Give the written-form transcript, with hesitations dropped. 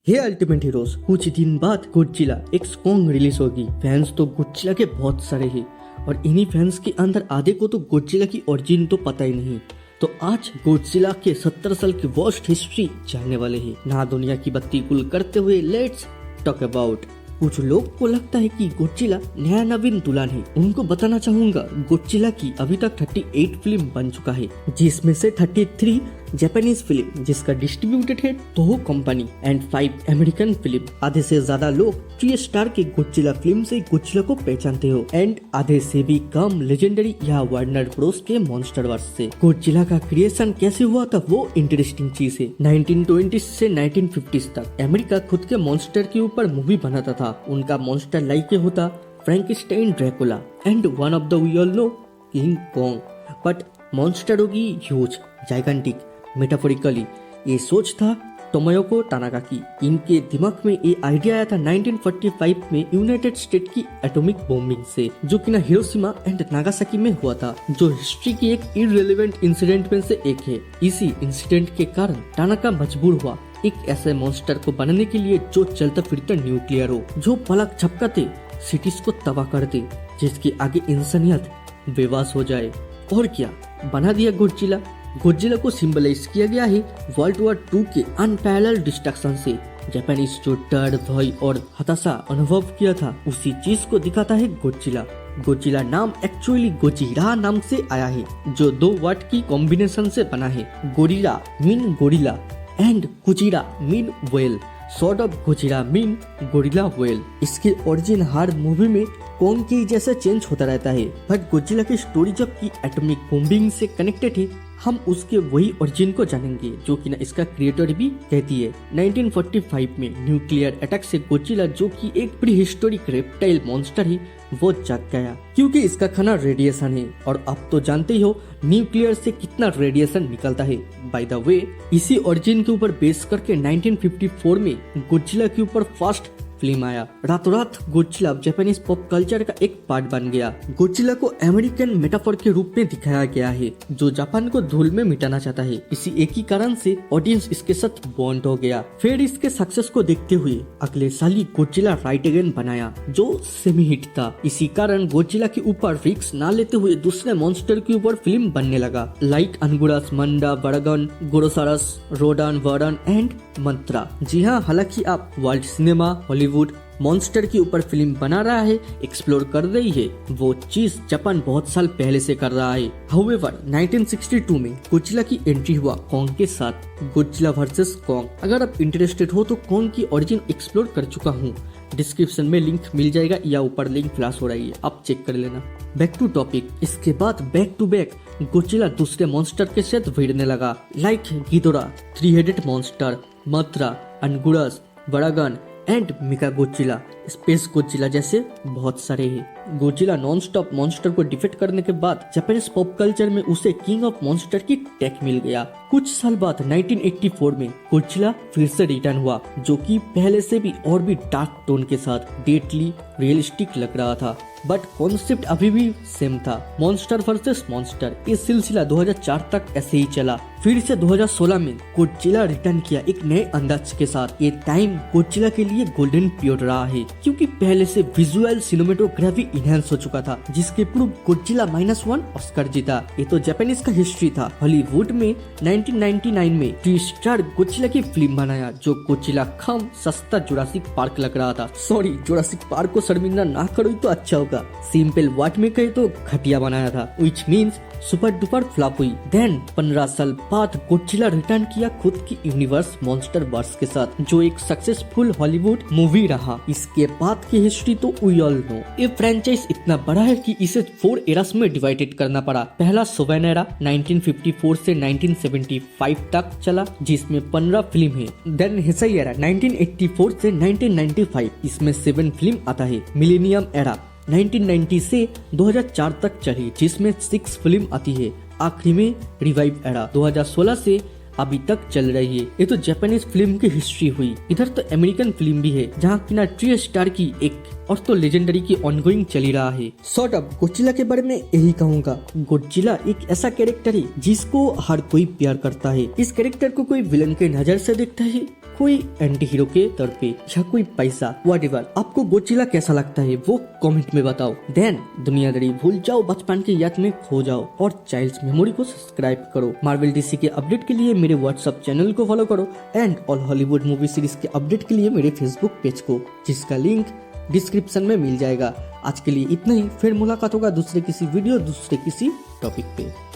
हे ultimate heroes, कुछ दिन बाद गोdzilla एक्स कॉन्ग रिलीज होगी। फैंस तो गोdzilla के बहुत सारे हैं और इन्हीं फैंस के अंदर आधे को तो गोdzilla की ओरिजिन तो पता ही नहीं। तो आज गोdzilla के 70 साल की वर्स्ट हिस्ट्री जानने वाले हैं। ना दुनिया की बत्ती गुल करते हुए लेट्स टॉक अबाउट। कुछ लोग को लगता है कि गोdzilla नया नवीन दुल्हन है। उनको बताना चाहूंगा गोdzilla की अभी तक 38 फिल्म बन चुका है, जिसमें से 33 जापानीज फिल्म जिसका डिस्ट्रीब्यूटेड है toho company and 5 American film. आधे से ज्यादा लोग 3 स्टार के गोdzilla फिल्म से गोdzilla को पहचानते हो एंड आधे से भी कम लेजेंडरी या वार्नर ब्रोस के मॉन्स्टरवर्स से। गोdzilla का क्रिएशन कैसे हुआ था वो इंटरेस्टिंग चीज है। 1920 से 1950 तक अमेरिका खुद के मॉन्स्टर के ऊपर मूवी बनाता था। उनका मॉन्स्टर लाइक होता Frankenstein, Dracula and one of the we all know King Kong. But monster होगी ह्यूज, जाइगेंटिक। मेटाफोरिकली ये सोच था टोमोयोको तानाका की। इनके दिमाग में ये आइडिया आया था 1945 में यूनाइटेड स्टेट की एटॉमिक बॉम्बिंग से, जो कि ना हिरोशिमा एंड नागासाकी में हुआ था, जो हिस्ट्री की एक इररिलेवेंट इंसिडेंट में से एक है। इसी इंसिडेंट के कारण तानाका मजबूर हुआ एक ऐसे मॉन्स्टर को बनाने के लिए जो चलता फिरता न्यूक्लियर हो, जो पलक झपकाते सिटीज को तबाह कर दे, जिसके आगे इंसानियत बेवास हो जाए। और क्या बना दिया गोdzilla। गोdzilla को सिंबलाइज किया गया है वर्ल्ड वॉर 2 के अनपैरेलल्ड डिस्ट्रक्शन से। जापानीज जो डर, भय और हताशा अनुभव किया था, उसी चीज को दिखाता है गोdzilla। गोdzilla नाम एक्चुअली गोजिरा नाम से आया है, जो 2 वर्ड की कॉम्बिनेशन से बना है। गोरिल्ला मीन गोरिल्ला एंड कुजिरा mean whale. Sort of Gojira mean gorilla whale. इसके ओरिजिन हर मूवी में कॉन्ग के जैसा चेंज होता रहता है, बट गोdzilla की स्टोरी जब की एटॉमिक बॉम्बिंग से कनेक्टेड है, हम उसके वही ओरिजिन को जानेंगे जो कि ना इसका क्रिएटर भी कहती है। 1945 में न्यूक्लियर अटैक से गोdzilla, जो कि एक प्री हिस्टोरिक रेप्टाइल मॉन्स्टर है, वो जग गया क्योंकि इसका खाना रेडिएशन है। और आप तो जानते ही हो न्यूक्लियर से कितना रेडिएशन निकलता है। बाय द वे, इसी ओरिजिन के ऊपर बेस करके 1954 में गोdzilla के ऊपर फर्स्ट फिल्म आया। रातों रात गोdzilla जापानीज पॉप कल्चर का एक पार्ट बन गया। गोdzilla को अमेरिकन मेटाफोर के रूप में दिखाया गया है, जो जापान को धूल में मिटाना चाहता है। इसी एक ही कारण से ऑडियंस इसके साथ बॉन्ड हो गया। फिर इसके सक्सेस को देखते हुए अगले साल ही गोdzilla राइट अगेन बनाया, जो सेमी हिट था। इसी कारण गोdzilla के ऊपर रिस्क ना लेते हुए दूसरे मॉन्स्टर के ऊपर फिल्म बनने लगा, लाइक अनगुरास, मंडा, बड़गन, गोरोसारस, रोडान, वर्डन एंड मंत्रा। जी हाँ, हालांकि आप वर्ल्ड सिनेमा, हॉलीवुड मॉन्स्टर के ऊपर फिल्म बना रहा है, एक्सप्लोर कर रही है, वो चीज जापान बहुत साल पहले से कर रहा है। हाउएवर 1962 में गोdzilla की एंट्री हुआ कॉन्ग के साथ, गोdzilla वर्सेस कॉन्ग। अगर आप इंटरेस्टेड हो तो कॉन्ग की ओरिजिन एक्सप्लोर कर चुका हूँ, डिस्क्रिप्शन में लिंक मिल जाएगा या ऊपर लिंक फ्लैश हो रही है, आप चेक कर लेना। Back to topic. इसके बाद बैक टू बैक गोdzilla दूसरे मॉन्स्टर के साथ भिड़ने लगा, like Ghidorah, 3 headed monster, Manda, Anguirus, Baragon and Mechagodzilla, space Godzilla जैसे बहुत सारे हैं। गोdzilla नॉन स्टॉप मॉन्स्टर को डिफीट करने के बाद जापानीज पॉप कल्चर में उसे किंग ऑफ मॉन्स्टर की टैग मिल गया। कुछ साल बाद 1984 में गोdzilla फिर से रिटर्न हुआ, जो कि पहले से भी और भी डार्क टोन के साथ डेडली रियलिस्टिक लग रहा था, बट कॉन्सेप्ट अभी भी सेम था, मॉन्स्टर वर्सेस मॉन्स्टर। ये सिलसिला 2004 तक ऐसे ही चला। फिर से 2016 में गोdzilla रिटर्न किया एक नए अंदाज के साथ। ये टाइम गोdzilla के लिए गोल्डन पीरियड रहा है, क्योंकि पहले से विजुअल सिनेमेटोग्राफी इनहेंस हो चुका था, जिसके प्रूफ गोdzilla -1 ऑस्कर जीता। ये तो जापानीज का हिस्ट्री था। हॉलीवुड में 1999 में 3 स्टार गोdzilla की फिल्म बनाया, जो गोdzilla कम सस्ता जुरासिक पार्क लग रहा था। सॉरी, जुरासिक पार्क को शर्मिंदा ना करो तो अच्छा होगा। सिंपल वर्ड में कहे तो घटिया बनाया था, which means super duper flop हुई। देन 15 साल बाद गोdzilla रिटर्न किया खुद की यूनिवर्स मॉन्स्टर वर्स के साथ, जो एक सक्सेसफुल हॉलीवुड मूवी रहा। इसके बाद की हिस्ट्री तो वी ऑल नो। ये फ्रेंचाइज इतना बड़ा है कि इसे 4 एरास में डिवाइडेड करना पड़ा। पहला सोवेन एरा 1954 से 1975 तक चला, जिसमें 15 फिल्म है। देन हेसाई एरा 1984 से 1995, इसमें 7 फिल्म आता है। मिलेनियम एरा 1990 से 2004 तक चली, जिसमें 6 फिल्म आती है। आखिरी में रिवाइव एरा 2016 से अभी तक चल रही है। ये तो जापानीज फिल्म की हिस्ट्री हुई। इधर तो अमेरिकन फिल्म भी है, जहाँ की ना 3 स्टार की एक और तो लेजेंडरी की ऑनगोइंग चली रहा है। सॉर्ट ऑफ गोdzilla के बारे में यही कहूंगा। गोdzilla एक ऐसा कैरेक्टर है जिसको हर कोई प्यार करता है। इस कैरेक्टर को कोई विलन के नजर से देखता है, कोई एंटी हीरो के तौर पे या कोई पैसा, व्हाटएवर। आपको गोडजिला कैसा लगता है वो कमेंट में बताओ। देन दुनियादारी भूल जाओ, बचपन की याद में खो जाओ और चाइल्ड्स मेमोरी को सब्सक्राइब करो। मार्वल डीसी के अपडेट के लिए मेरे व्हाट्सएप चैनल को फॉलो करो and all Hollywood movie series के अपडेट के लिए मेरे फेसबुक पेज को, जिसका लिंक डिस्क्रिप्शन में मिल जाएगा। आज के लिए इतना ही, फिर मुलाकात होगा दूसरे किसी वीडियो, दूसरे किसी टॉपिक पे।